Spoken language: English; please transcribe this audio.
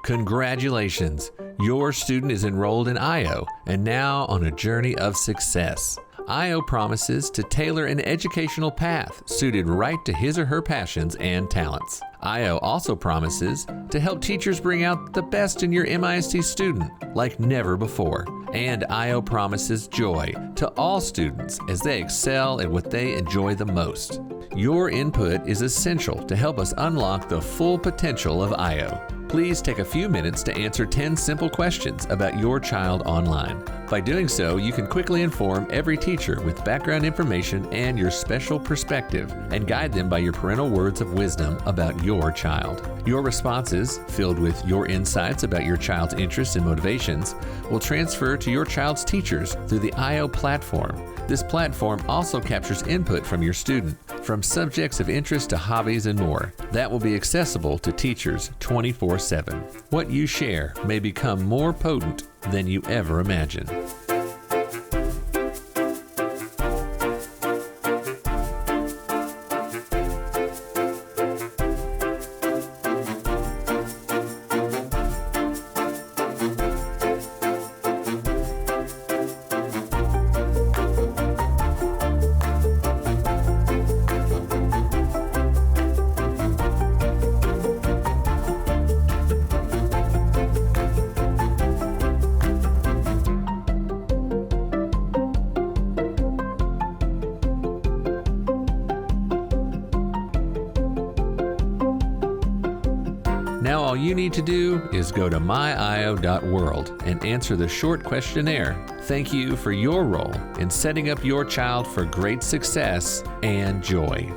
Congratulations! Your student is enrolled in IO and now on a journey of success. IO promises to tailor an educational path suited right to his or her passions and talents. IO also promises to help teachers bring out the best in your MISD student like never before. And IO promises joy to all students as they excel at what they enjoy the most. Your input is essential to help us unlock the full potential of IO. Please take a few minutes to answer 10 simple questions about your child online. By doing so, you can quickly inform every teacher with background information and your special perspective and guide them by your parental words of wisdom about your child. Your responses, filled with your insights about your child's interests and motivations, will transfer to your child's teachers through the IO platform. This platform also captures input from your student, from subjects of interest to hobbies and more. That will be accessible to teachers 24/7. What you share may become more potent than you ever imagined. Now all you need to do is go to myio.world and answer the short questionnaire. Thank you for your role in setting up your child for great success and joy.